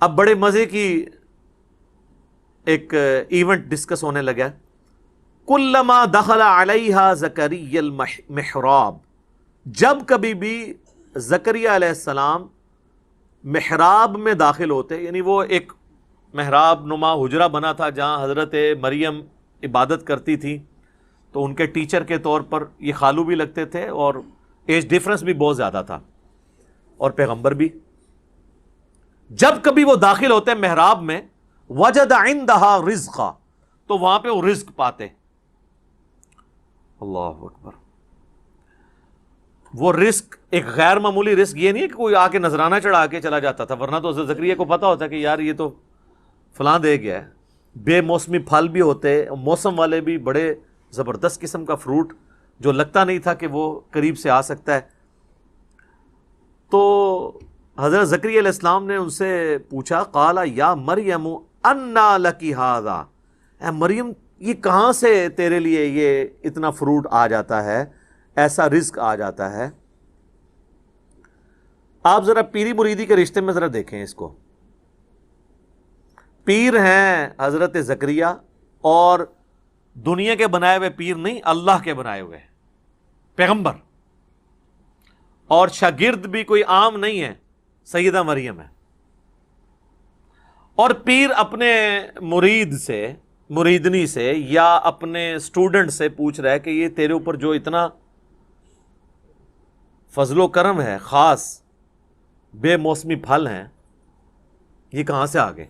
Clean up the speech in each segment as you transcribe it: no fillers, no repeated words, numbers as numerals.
اب بڑے مزے کی ایک ایونٹ ڈسکس ہونے لگا. کلما دخل علیہا زکریا المحراب، جب کبھی بھی زکریا علیہ السلام محراب میں داخل ہوتے، یعنی وہ ایک محراب نما حجرہ بنا تھا جہاں حضرت مریم عبادت کرتی تھی، تو ان کے ٹیچر کے طور پر یہ خالو بھی لگتے تھے اور ایج ڈیفرنس بھی بہت زیادہ تھا اور پیغمبر بھی. جب کبھی وہ داخل ہوتے محراب میں، وجد عندہا رزقا، تو وہاں پہ وہ رزق پاتے. اللہ اکبر. وہ رزق ایک غیر معمولی رزق، یہ نہیں کہ کوئی آ کے نذرانہ چڑھا کے چلا جاتا تھا، ورنہ تو حضرت زکریا کو پتا ہوتا کہ یار یہ تو فلاں دے گیا ہے. بے موسمی پھل بھی ہوتے، موسم والے بھی، بڑے زبردست قسم کا فروٹ جو لگتا نہیں تھا کہ وہ قریب سے آ سکتا ہے. تو حضرت زکریا علیہ السلام نے ان سے پوچھا، قال یا مریم انا لکی ھذا، اے مریم یہ کہاں سے تیرے لیے یہ اتنا فروٹ آ جاتا ہے، ایسا رزق آ جاتا ہے. آپ ذرا پیری مریدی کے رشتے میں ذرا دیکھیں اس کو. پیر ہیں حضرت زکریا، اور دنیا کے بنائے ہوئے پیر نہیں، اللہ کے بنائے ہوئے پیغمبر. اور شاگرد بھی کوئی عام نہیں ہے، سیدہ مریم ہے. اور پیر اپنے مرید سے، مریدنی سے، یا اپنے سٹوڈنٹ سے پوچھ رہا ہے کہ یہ تیرے اوپر جو اتنا فضل و کرم ہے، خاص بے موسمی پھل ہیں، یہ کہاں سے آ گئے؟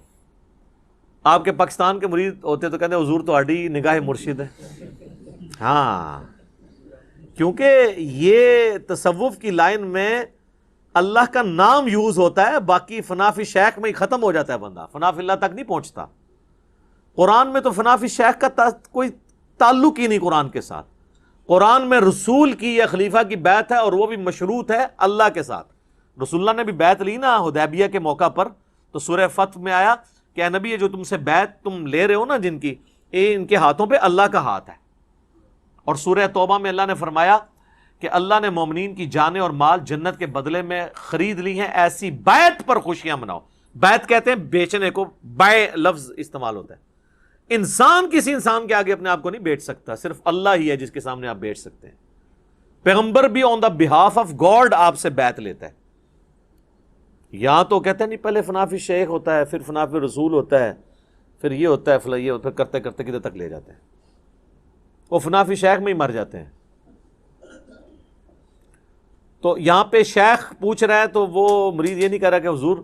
آپ کے پاکستان کے مرید ہوتے تو کہتے ہیں حضور تو آڈی نگاہ مرشد ہے. ہاں، کیونکہ یہ تصوف کی لائن میں اللہ کا نام یوز ہوتا ہے، باقی فنا فی شیخ میں ہی ختم ہو جاتا ہے بندہ، فنا فی اللہ تک نہیں پہنچتا. قرآن میں تو فنا فی شیخ کا کوئی تعلق ہی نہیں قرآن کے ساتھ. قرآن میں رسول کی یا خلیفہ کی بیعت ہے، اور وہ بھی مشروط ہے اللہ کے ساتھ. رسول اللہ نے بھی بیعت لی نا حدیبیہ کے موقع پر، تو سورہ فتح میں آیا کہ اے نبی یہ جو تم سے بیعت تم لے رہے ہو نا جن کی، یہ ان کے ہاتھوں پہ اللہ کا ہاتھ ہے. اور سورہ توبہ میں اللہ نے فرمایا کہ اللہ نے مومنین کی جانیں اور مال جنت کے بدلے میں خرید لی ہیں، ایسی بیعت پر خوشیاں مناؤ. بیعت کہتے ہیں بیچنے کو، بائے لفظ استعمال ہوتا ہے. انسان کسی انسان کے آگے اپنے آپ کو نہیں بیچ سکتا، صرف اللہ ہی ہے جس کے سامنے آپ بیچ سکتے ہیں. پیغمبر بھی آن دا بہاف آف گاڈ آپ سے بیعت لیتا ہے. یہاں تو کہتے ہیں نہیں پہلے فنا فی شیخ ہوتا ہے، پھر فنا فی رسول ہوتا ہے، پھر یہ ہوتا ہے، فلاں یہ ہوتا ہے، کرتے کرتے کدھر تک لے جاتے ہیں. وہ فنا فی شیخ میں ہی مر جاتے ہیں. تو یہاں پہ شیخ پوچھ رہا ہے تو وہ مرید یہ نہیں کہہ رہا کہ حضور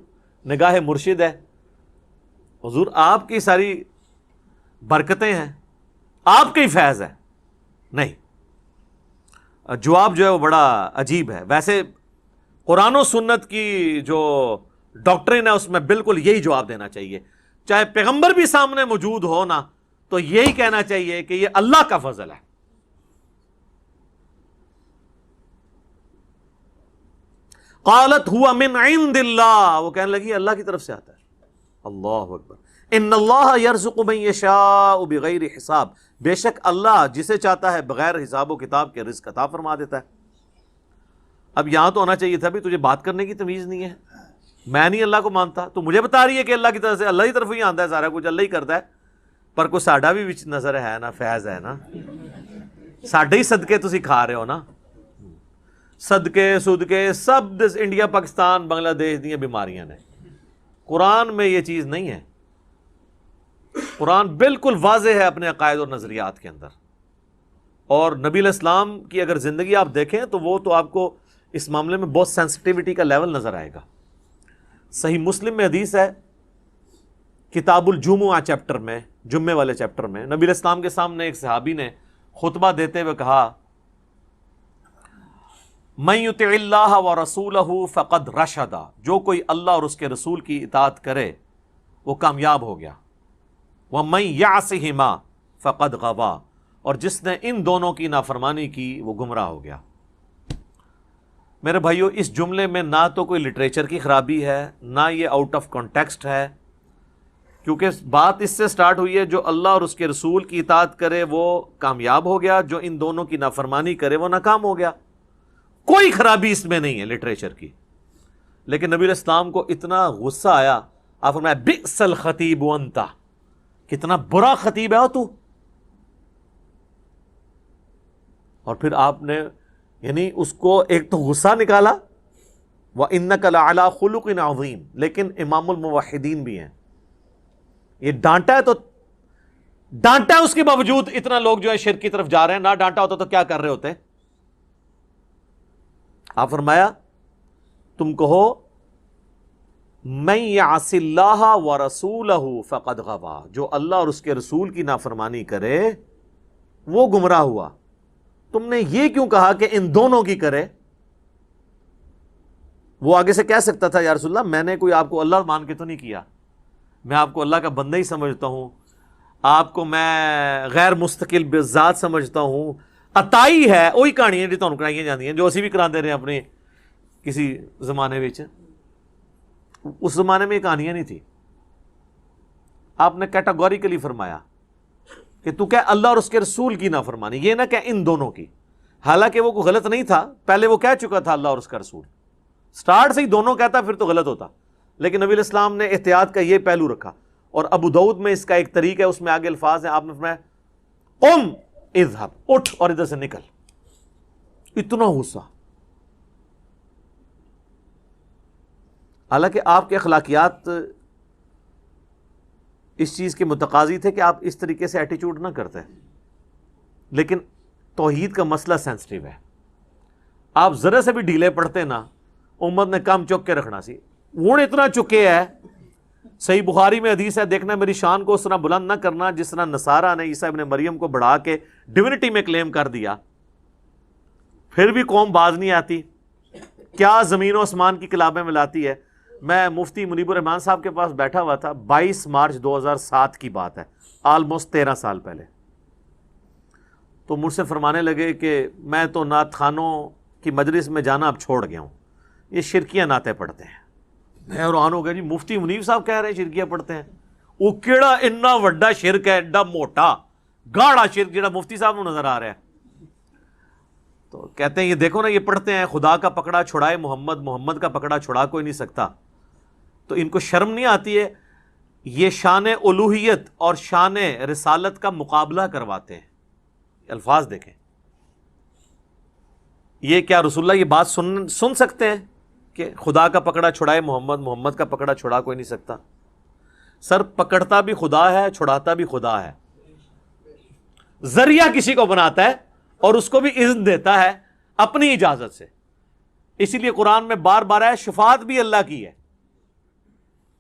نگاہ مرشد ہے، حضور آپ کی ساری برکتیں ہیں، آپ کا ہی فیض ہے. نہیں، جواب جو ہے وہ بڑا عجیب ہے. ویسے قرآن و سنت کی جو ڈاکٹرن ہے اس میں بالکل یہی جواب دینا چاہیے، چاہے پیغمبر بھی سامنے موجود ہو نا تو یہی کہنا چاہیے کہ یہ اللہ کا فضل ہے. قالت ہوا من عند اللہ، وہ کہنے لگی اللہ کی طرف سے آتا ہے. اللہ اکبر. ان اللہ یرزق من یشاء بغیر حساب، بے شک اللہ جسے چاہتا ہے بغیر حساب و کتاب کے رزق عطا فرما دیتا ہے. اب یہاں تو ہونا چاہیے تھا بھی تجھے بات کرنے کی تمیز نہیں ہے، میں نہیں اللہ کو مانتا، تو مجھے بتا رہی ہے کہ اللہ کی طرف سے، اللہ کی طرف ہی آتا ہے سارا کچھ، اللہ ہی کرتا ہے. پر کوئی ساڈا بھی وچ نظر ہے نا، فیض ہے نا، ساڈے ہی صدقے تسی کھا رہے ہو نا. صدقے صدقے سب انڈیا پاکستان بنگلہ دیش دیا بیماریاں نے. قرآن میں یہ چیز نہیں ہے. قرآن بالکل واضح ہے اپنے عقائد اور نظریات کے اندر. اور نبی علیہ السلام کی اگر زندگی آپ دیکھیں تو وہ تو آپ کو اس معاملے میں بہت سینسٹیوٹی کا لیول نظر آئے گا. صحیح مسلم میں حدیث ہے، کتاب الجمعہ چیپٹر میں، جمعے والے چیپٹر میں، نبی علیہ السلام کے سامنے ایک صحابی نے خطبہ دیتے ہوئے کہا، من یطع اللہ ورسولہ فقد رشد، جو کوئی اللہ اور اس کے رسول کی اطاعت کرے وہ کامیاب ہو گیا. ومن یعصہما فقد غوا، اور جس نے ان دونوں کی نافرمانی کی وہ گمراہ ہو گیا. میرے بھائیو، اس جملے میں نہ تو کوئی لٹریچر کی خرابی ہے، نہ یہ آؤٹ آف کانٹیکسٹ ہے، کیونکہ بات اس سے سٹارٹ ہوئی ہے جو اللہ اور اس کے رسول کی اطاعت کرے وہ کامیاب ہو گیا، جو ان دونوں کی نافرمانی کرے وہ ناکام ہو گیا. کوئی خرابی اس میں نہیں ہے لٹریچر کی. لیکن نبی علیہ السلام کو اتنا غصہ آیا. آپ فرمایا بئس الخطیب انت، کتنا برا خطیب ہے تو. اور پھر آپ نے یعنی اس کو ایک تو غصہ نکالا، وَإِنَّكَ لَعَلَىٰ خُلُقٍ عَظِيمٍ، لیکن امام الموحدین بھی ہیں. یہ ڈانٹا ہے تو ڈانٹا ہے، اس کے باوجود اتنا لوگ جو ہے شرک کی طرف جا رہے ہیں. نہ ڈانٹا ہوتا تو کیا کر رہے ہوتے؟ آپ فرمایا تم کہو مَن يَعْصِ اللَّهَ وَرَسُولَهُ فَقَدْ غَوَىٰ، جو اللہ اور اس کے رسول کی نافرمانی کرے وہ گمراہ ہوا. تم نے یہ کیوں کہا کہ ان دونوں کی کرے؟ وہ آگے سے کہہ سکتا تھا یا رسول اللہ میں نے کوئی آپ کو اللہ مان کے تو نہیں کیا، میں آپ کو اللہ کا بندہ ہی سمجھتا ہوں، آپ کو میں غیر مستقل بذات سمجھتا ہوں. عطائی ہے وہی کہانیاں جو تمہیں کرائی جاتی ہیں، جو اسی بھی کراتے رہے اپنے کسی زمانے میں. اس زمانے میں یہ کہانیاں نہیں تھی. آپ نے کیٹاگوریکلی فرمایا کہ تو کہہ اللہ اور اس کے رسول کی نافرمانی، یہ نہ کہ ان دونوں کی. حالانکہ وہ کوئی غلط نہیں تھا، پہلے وہ کہہ چکا تھا اللہ اور اس کا رسول، سٹارٹ سے ہی دونوں کہتا پھر تو غلط ہوتا. لیکن نبی علیہ السلام نے احتیاط کا یہ پہلو رکھا. اور ابو داؤد میں اس کا ایک طریقہ ہے، اس میں آگے الفاظ ہیں، آپ نے فرمایا قم اذهب، اٹھ اور ادھر سے نکل. اتنا غصہ. حالانکہ آپ کے اخلاقیات اس چیز کے متقاضی تھے کہ آپ اس طریقے سے ایٹیچیوڈ نہ کرتے، لیکن توحید کا مسئلہ سینسٹیو ہے. آپ ذرا سے بھی ڈھیلے پڑتے نا، امت نے کم چک کے رکھنا سی. وہ اتنا چکے ہے. صحیح بخاری میں حدیث ہے، دیکھنا میری شان کو اس طرح بلند نہ کرنا جس طرح نصارہ نے عیسیٰ ابن مریم کو بڑھا کے ڈیونٹی میں کلیم کر دیا. پھر بھی قوم باز نہیں آتی، کیا زمین و آسمان کی کلابیں ملاتی ہے. میں مفتی منیب الرحمان صاحب کے پاس بیٹھا ہوا تھا، 22 مارچ 2007 کی بات ہے، آلموسٹ 13 سال پہلے. تو مجھ سے فرمانے لگے کہ میں تو نعت خانوں کی مجلس میں جانا اب چھوڑ گیا ہوں، یہ شرکیاں نعتیں پڑھتے ہیں. میں حیران ہو گیا، جی مفتی منیب صاحب کہہ رہے ہیں شرکیاں پڑھتے ہیں. وہ کیڑا اتنا وڈا شرک ہے، ایڈا موٹا گاڑا شرک جڑا مفتی صاحب کو نظر آ رہا ہے. تو کہتے ہیں یہ دیکھو نا، یہ پڑھتے ہیں خدا کا پکڑا چھڑائے محمد، محمد کا پکڑا چھڑا کوئی نہیں سکتا. تو ان کو شرم نہیں آتی ہے؟ یہ شان الوہیت اور شان رسالت کا مقابلہ کرواتے ہیں. الفاظ دیکھیں، یہ کیا رسول اللہ یہ بات سن سکتے ہیں کہ خدا کا پکڑا چھڑائے محمد، محمد کا پکڑا چھڑا کوئی نہیں سکتا؟ سر پکڑتا بھی خدا ہے، چھڑاتا بھی خدا ہے. ذریعہ کسی کو بناتا ہے اور اس کو بھی اذن دیتا ہے اپنی اجازت سے. اسی لیے قرآن میں بار بار ہے شفاعت بھی اللہ کی ہے.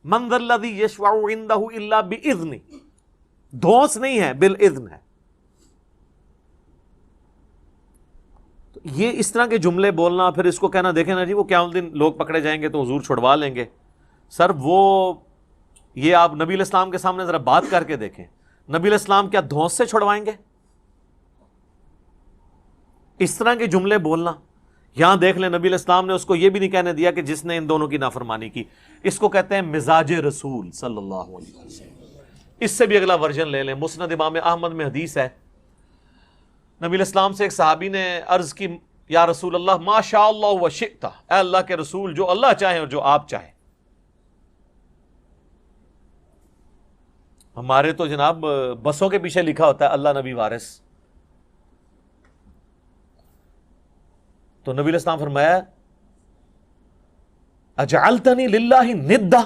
من ذا الذی یشفع عندہ الا باذنہ، دھونس نہیں ہے، بالاذن ہے. یہ اس طرح کے جملے بولنا، پھر اس کو کہنا دیکھیں نا جی وہ قیامت دن لوگ پکڑے جائیں گے تو حضور چھڑوا لیں گے. سر وہ یہ آپ نبی علیہ السلام کے سامنے ذرا بات کر کے دیکھیں، نبی علیہ السلام کیا دھونس سے چھڑوائیں گے؟ اس طرح کے جملے بولنا. یہاں دیکھ لیں نبی علیہ السلام نے اس کو یہ بھی نہیں کہنے دیا کہ جس نے ان دونوں کی نافرمانی کی. اس کو کہتے ہیں مزاج رسول صلی اللہ علیہ وسلم. اس سے بھی اگلا ورژن لے لیں، مسند امام احمد میں حدیث ہے، نبی علیہ السلام سے ایک صحابی نے عرض کی یا رسول اللہ ما شاء اللہ و شئت، اے اللہ کے رسول جو اللہ چاہے اور جو آپ چاہیں. ہمارے تو جناب بسوں کے پیچھے لکھا ہوتا ہے اللہ نبی وارث. تو نبی علیہ السلام فرمایا اجعلتنی للہ ندا،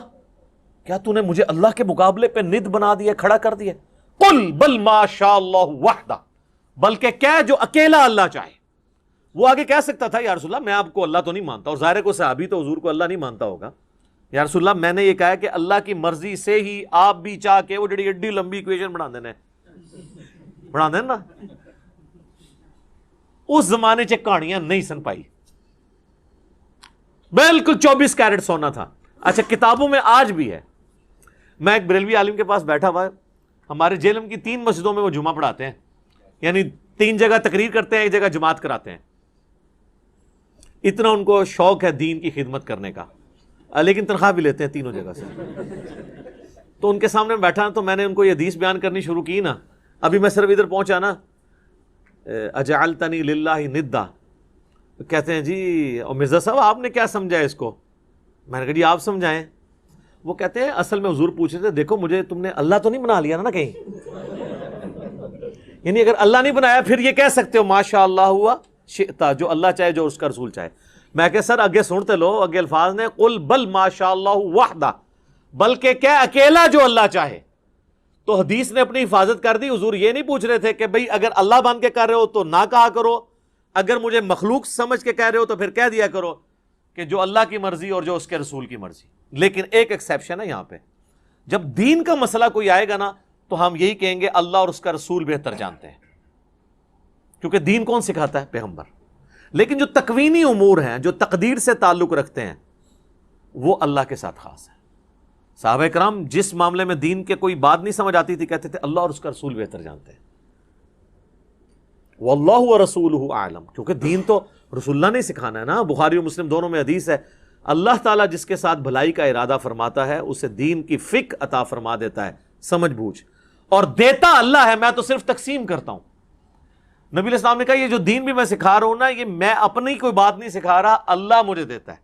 کیا تو نے مجھے اللہ کے مقابلے پہ ند بنا دیا، کھڑا کر دیا؟ قل بل ما شاء اللہ وحدہ، بلکہ کہہ جو اکیلا اللہ چاہے. وہ آگے کہہ سکتا تھا یا رسول اللہ میں آپ کو اللہ تو نہیں مانتا، اور ظاہر کو صحابی تو حضور کو اللہ نہیں مانتا ہوگا. یا رسول اللہ میں نے یہ کہا کہ اللہ کی مرضی سے ہی آپ بھی چاہ کے وہ جڑی ایڈی لمبی ایکویشن بنا دینا نا. اس زمانے چ کہانیاں نہیں سن پائی، بالکل 24 کیرٹ سونا تھا. اچھا کتابوں میں آج بھی ہے. میں ایک بریلوی عالم کے پاس بیٹھا ہوا ہے، ہمارے جیلم کی 3 مسجدوں میں وہ جمعہ پڑھاتے ہیں، یعنی 3 جگہ تقریر کرتے ہیں، 1 جگہ جماعت کراتے ہیں. اتنا ان کو شوق ہے دین کی خدمت کرنے کا، لیکن تنخواہ بھی لیتے ہیں تینوں جگہ سے. تو ان کے سامنے بیٹھا تو میں نے ان کو یہ حدیث بیان کرنی شروع کی نا. ابھی میں صرف ادھر پہنچا نا، اجعلتنی للہ ندا، کہتے ہیں جی مرزا صاحب آپ نے کیا سمجھا اس کو؟ میں نے کہا جی آپ سمجھائیں. وہ کہتے ہیں اصل میں حضور پوچھ رہے تھے دیکھو مجھے تم نے اللہ تو نہیں بنا لیا نا کہیں, یعنی اگر اللہ نہیں بنایا پھر یہ کہہ سکتے ہو ماشاء اللہ ہوا شئتا, جو اللہ چاہے جو اس کا رسول چاہے. میں کہ سر اگے سنتے لو, اگے الفاظ نے قل بل ماشاء اللہ وحدہ, بلکہ کیا اکیلا جو اللہ چاہے. تو حدیث نے اپنی حفاظت کر دی. حضور یہ نہیں پوچھ رہے تھے کہ بھئی اگر اللہ بن کے کر رہے ہو تو نہ کہا کرو, اگر مجھے مخلوق سمجھ کے کہہ رہے ہو تو پھر کہہ دیا کرو کہ جو اللہ کی مرضی اور جو اس کے رسول کی مرضی. لیکن ایک ایکسیپشن ہے یہاں پہ, جب دین کا مسئلہ کوئی آئے گا نا تو ہم یہی کہیں گے اللہ اور اس کا رسول بہتر جانتے ہیں, کیونکہ دین کون سکھاتا ہے؟ پیغمبر. لیکن جو تکوینی امور ہیں, جو تقدیر سے تعلق رکھتے ہیں, وہ اللہ کے ساتھ خاص ہے. صحابہ کرام جس معاملے میں دین کے کوئی بات نہیں سمجھ آتی تھی کہتے تھے اللہ اور اس کا رسول بہتر جانتے ہیں. واللہ ورسولہ اعلم, کیونکہ دین تو رسول اللہ نے سکھانا ہے نا. بخاری و مسلم دونوں میں حدیث ہے, اللہ تعالیٰ جس کے ساتھ بھلائی کا ارادہ فرماتا ہے اسے دین کی فقہ عطا فرما دیتا ہے, سمجھ بوجھ, اور دیتا اللہ ہے, میں تو صرف تقسیم کرتا ہوں. نبی علیہ السلام نے کہا یہ جو دین بھی میں سکھا رہا ہوں نا, یہ میں اپنی کوئی بات نہیں سکھا رہا, اللہ مجھے دیتا ہے.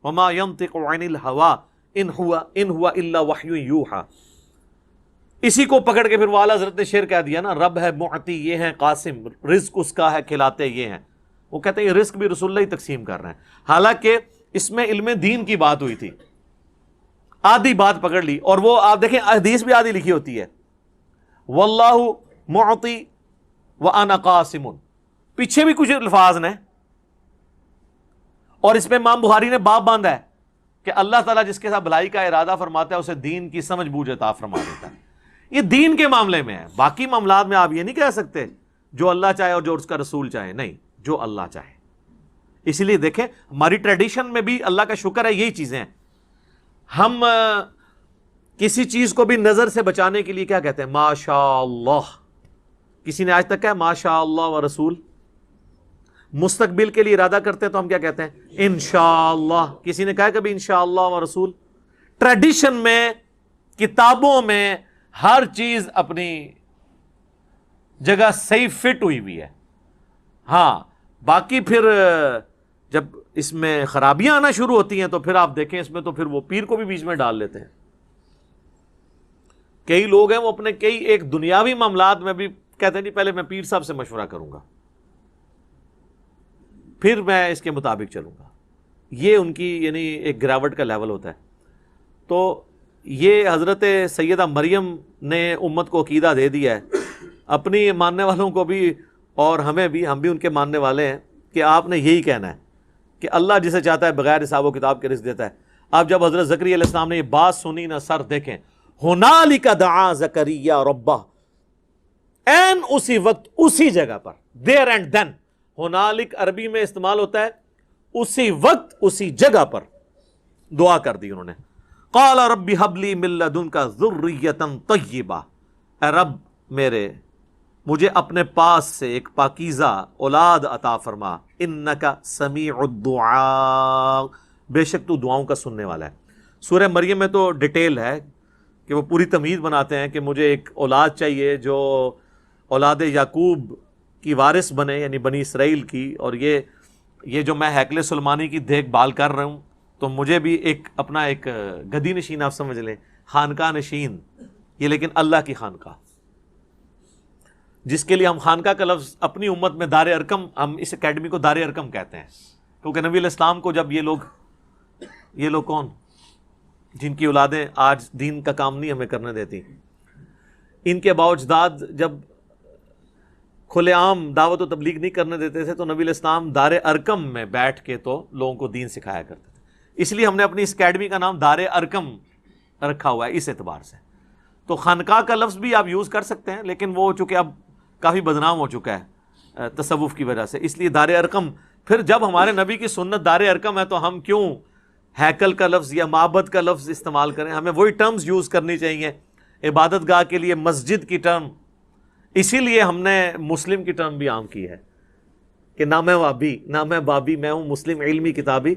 وما ينطق عن الهوى ان هو الا وحی یوحى. اسی کو پکڑ کے پھر والا حضرت نے شعر کہہ دیا نا, رب ہے معطی یہ ہے قاسم, رزق اس کا ہے کھلاتے یہ ہیں. وہ کہتے ہیں یہ رزق بھی رسول اللہ ہی تقسیم کر رہے ہیں, حالانکہ اس میں علم دین کی بات ہوئی تھی. آدھی بات پکڑ لی, اور وہ آپ دیکھیں حدیث بھی آدھی لکھی ہوتی ہے, واللہ معطی وانا قاسم, پیچھے بھی کچھ الفاظ نے, اور اس میں امام بخاری نے باب باندھا ہے کہ اللہ تعالیٰ جس کے ساتھ بھلائی کا ارادہ فرماتا ہے اسے دین کی سمجھ بوجھ عطا فرما دیتا ہے. یہ دین کے معاملے میں ہے, باقی معاملات میں آپ یہ نہیں کہہ سکتے جو اللہ چاہے اور جو اس کا رسول چاہے, نہیں, جو اللہ چاہے. اسی لیے دیکھیں ہماری ٹریڈیشن میں بھی اللہ کا شکر ہے یہی چیزیں ہیں. ہم کسی چیز کو بھی نظر سے بچانے کے لیے کیا کہتے ہیں؟ ماشاء اللہ. کسی نے آج تک کہا ماشاء اللہ و رسول؟ مستقبل کے لیے ارادہ کرتے ہیں تو ہم کیا کہتے ہیں؟ انشاءاللہ. کسی نے کہا کبھی انشاءاللہ و رسول؟ ٹریڈیشن میں, کتابوں میں ہر چیز اپنی جگہ صحیح فٹ ہوئی ہوئی ہے. ہاں باقی پھر جب اس میں خرابیاں آنا شروع ہوتی ہیں تو پھر آپ دیکھیں اس میں تو پھر وہ پیر کو بھی بیچ میں ڈال لیتے ہیں. کئی لوگ ہیں وہ اپنے کئی ایک دنیاوی معاملات میں بھی کہتے ہیں نہیں پہلے میں پیر صاحب سے مشورہ کروں گا پھر میں اس کے مطابق چلوں گا. یہ ان کی یعنی ایک گراوٹ کا لیول ہوتا ہے. تو یہ حضرت سیدہ مریم نے امت کو عقیدہ دے دیا ہے, اپنی ماننے والوں کو بھی اور ہمیں بھی, ہم بھی ان کے ماننے والے ہیں کہ آپ نے یہی کہنا ہے کہ اللہ جسے چاہتا ہے بغیر حساب و کتاب کے رزق دیتا ہے. آپ جب حضرت زکریا علیہ السلام نے یہ بات سنی نا, سر دیکھیں, ہنالک دعا زکریا ربہ, این اسی وقت اسی جگہ پر, دیر اینڈ دین. ہنالک عربی میں استعمال ہوتا ہے اسی وقت اسی جگہ پر دعا کر دی انہوں نے. قال رب ہب لی من لدنک ذریۃ طیبہ, اے رب میرے مجھے اپنے پاس سے ایک پاکیزہ اولاد عطا فرما, انک سمیع الدعاء, بے شک تو دعاؤں کا سننے والا ہے. سورہ مریم میں تو ڈیٹیل ہے کہ وہ پوری تمہید بناتے ہیں کہ مجھے ایک اولاد چاہیے جو اولاد یعقوب کی وارث بنے, یعنی بنی اسرائیل کی, اور یہ جو میں ہیکل سلمانی کی دیکھ بھال کر رہا ہوں تو مجھے بھی ایک اپنا ایک گدی نشین آپ سمجھ لیں, خانقاہ نشین, یہ لیکن اللہ کی خانقاہ, جس کے لیے ہم خانقاہ کا لفظ اپنی امت میں دار ارکم, ہم اس اکیڈمی کو دار ارکم کہتے ہیں, کیونکہ نبی علیہ السلام کو جب یہ لوگ کون جن کی اولادیں آج دین کا کام نہیں ہمیں کرنے دیتی, ان کے باوجداد جب کھلے عام دعوت و تبلیغ نہیں کرنے دیتے تھے تو نبی علیہ السلام دار ارکم میں بیٹھ کے تو لوگوں کو دین سکھایا کرتے تھے. اس لیے ہم نے اپنی اس اکیڈمی کا نام دار ارکم رکھا ہوا ہے اس اعتبار سے. تو خانقاہ کا لفظ بھی آپ یوز کر سکتے ہیں, لیکن وہ چونکہ اب کافی بدنام ہو چکا ہے تصوف کی وجہ سے, اس لیے دار ارکم. پھر جب ہمارے نبی کی سنت دار ارکم ہے تو ہم کیوں ہیکل کا لفظ یا معبد کا لفظ استعمال کریں؟ ہمیں وہی ٹرمز یوز کرنی چاہیے. عبادت گاہ کے لیے مسجد کی ٹرم, اسی لیے ہم نے مسلم کی ٹرم بھی عام کی ہے کہ نہ میں وابی نہ میں بابی, میں ہوں مسلم علمی کتابی.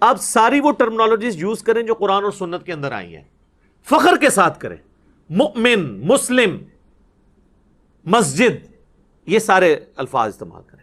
آپ ساری وہ ٹرمنالوجیز یوز کریں جو قرآن اور سنت کے اندر آئی ہیں, فخر کے ساتھ کریں. مؤمن, مسلم, مسجد, یہ سارے الفاظ استعمال کریں.